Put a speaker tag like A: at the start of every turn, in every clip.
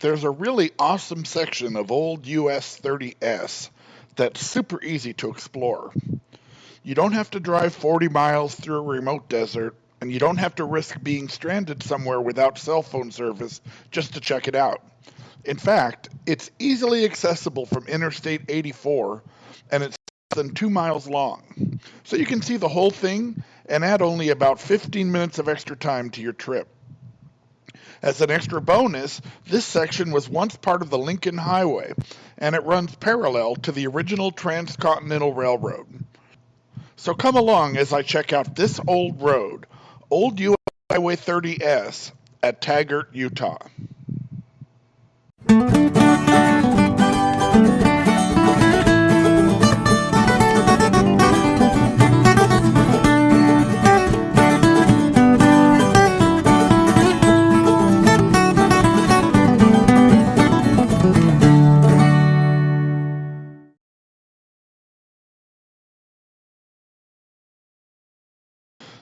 A: There's a really awesome section of old US 30S that's super easy to explore. You don't have to drive 40 miles through a remote desert, and you don't have to risk being stranded somewhere without cell phone service just to check it out. In fact, it's easily accessible from Interstate 84, and it's less than 2 miles long. So you can see the whole thing and add only about 15 minutes of extra time to your trip. As an extra bonus, this section was once part of the Lincoln Highway, and it runs parallel to the original Transcontinental Railroad. So come along as I check out this old road, Old US Highway 30S at Taggart, Utah.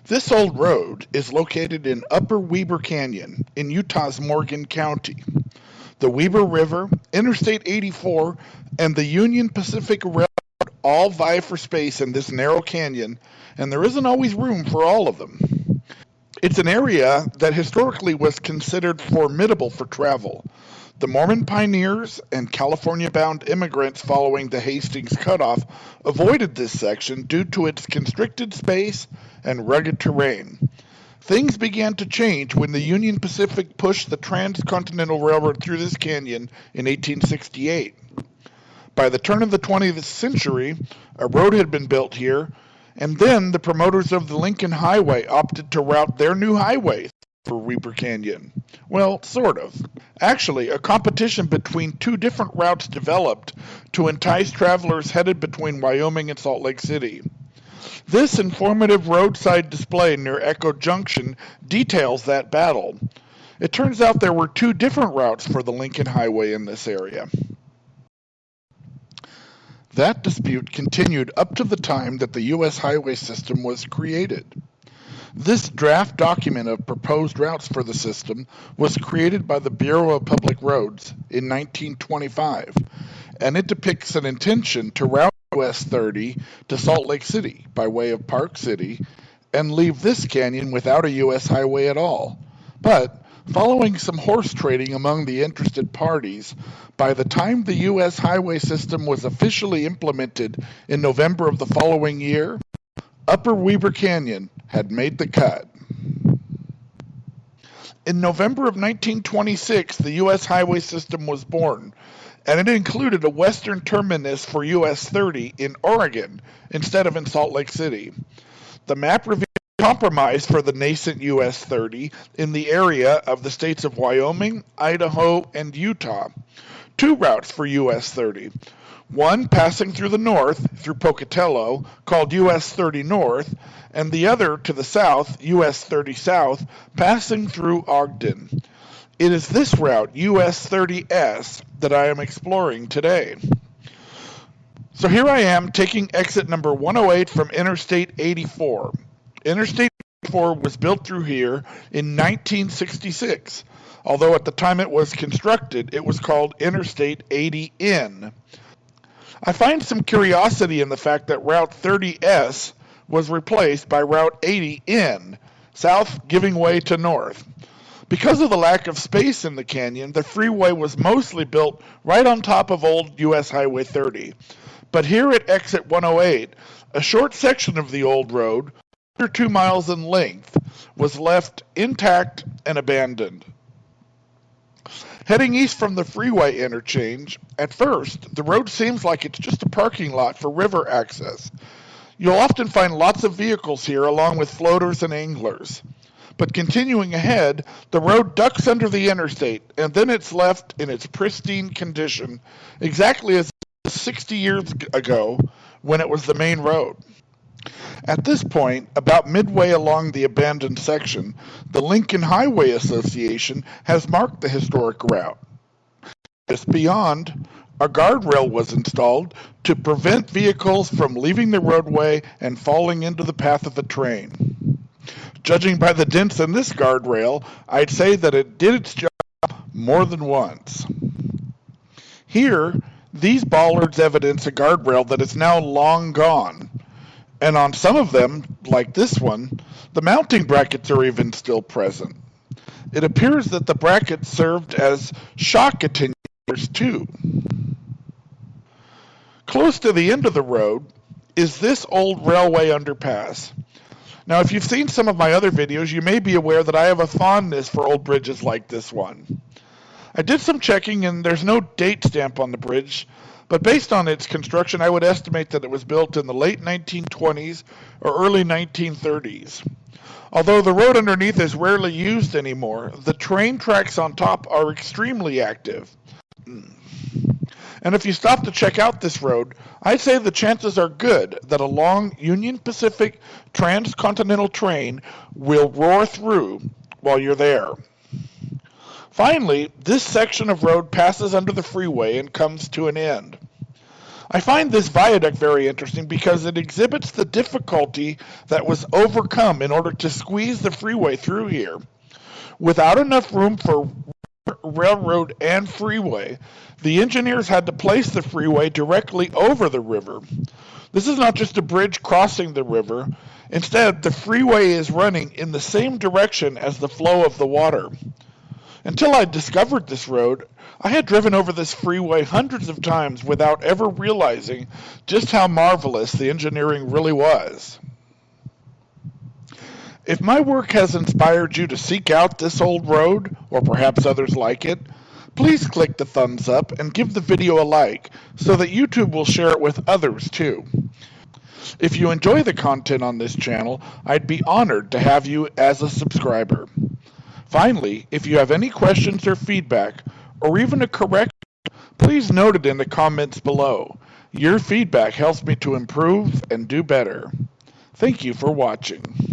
A: This old road is located in Upper Weber Canyon in Utah's Morgan County. The Weber River, Interstate 84, and the Union Pacific Railroad all vie for space in this narrow canyon, and there isn't always room for all of them. It's an area that historically was considered formidable for travel. The Mormon pioneers and California-bound immigrants following the Hastings cutoff avoided this section due to its constricted space and rugged terrain. Things began to change when the Union Pacific pushed the Transcontinental Railroad through this canyon in 1868. By the turn of the 20th century, a road had been built here, and then the promoters of the Lincoln Highway opted to route their new highway for Weber Canyon. Well, sort of. Actually, a competition between two different routes developed to entice travelers headed between Wyoming and Salt Lake City. This informative roadside display near Echo Junction details that battle. It turns out there were two different routes for the Lincoln Highway in this area. That dispute continued up to the time that the U.S. highway system was created. This draft document of proposed routes for the system was created by the Bureau of Public Roads in 1925, and it depicts an intention to route US 30 to Salt Lake City by way of Park City and leave this canyon without a U.S. highway at all. But following some horse trading among the interested parties, by the time the U.S. highway system was officially implemented in November of the following year, Upper Weber Canyon had made the cut. In November of 1926, the U.S. highway system was born, and it included a western terminus for US 30 in Oregon instead of in Salt Lake City. The map revealed a compromise for the nascent US 30 in the area of the states of Wyoming, Idaho, and Utah. Two routes for US 30. One passing through the north, through Pocatello, called US 30 North, and the other to the south, US 30 South, passing through Ogden. It is this route, US 30S, that I am exploring today. So here I am taking exit number 108 from Interstate 84. Interstate 84 was built through here in 1966, although at the time it was constructed, it was called Interstate 80N. I find some curiosity in the fact that Route 30S was replaced by Route 80N, south giving way to north. Because of the lack of space in the canyon, the freeway was mostly built right on top of old US Highway 30. But here at exit 108, a short section of the old road, under 2 miles in length, was left intact and abandoned. Heading east from the freeway interchange, at first, the road seems like it's just a parking lot for river access. You'll often find lots of vehicles here along with floaters and anglers. But continuing ahead, the road ducks under the interstate, and then it's left in its pristine condition, exactly as 60 years ago when it was the main road. At this point, about midway along the abandoned section, the Lincoln Highway Association has marked the historic route. Just beyond, a guardrail was installed to prevent vehicles from leaving the roadway and falling into the path of the train. Judging by the dents in this guardrail, I'd say that it did its job more than once. Here, these bollards evidence a guardrail that is now long gone, and on some of them, like this one, the mounting brackets are even still present. It appears that the brackets served as shock attenuators too. Close to the end of the road is this old railway underpass. Now, if you've seen some of my other videos, you may be aware that I have a fondness for old bridges like this one. I did some checking and there's no date stamp on the bridge, but based on its construction, I would estimate that it was built in the late 1920s or early 1930s. Although the road underneath is rarely used anymore, the train tracks on top are extremely active. And if you stop to check out this road, I'd say the chances are good that a long Union Pacific transcontinental train will roar through while you're there. Finally, this section of road passes under the freeway and comes to an end. I find this viaduct very interesting because it exhibits the difficulty that was overcome in order to squeeze the freeway through here. Without enough room for railroad and freeway, the engineers had to place the freeway directly over the river. This is not just a bridge crossing the river. Instead, the freeway is running in the same direction as the flow of the water. Until I discovered this road, I had driven over this freeway hundreds of times without ever realizing just how marvelous the engineering really was. If my work has inspired you to seek out this old road, or perhaps others like it, please click the thumbs up and give the video a like so that YouTube will share it with others too. If you enjoy the content on this channel, I'd be honored to have you as a subscriber. Finally, if you have any questions or feedback, or even a correction, please note it in the comments below. Your feedback helps me to improve and do better. Thank you for watching.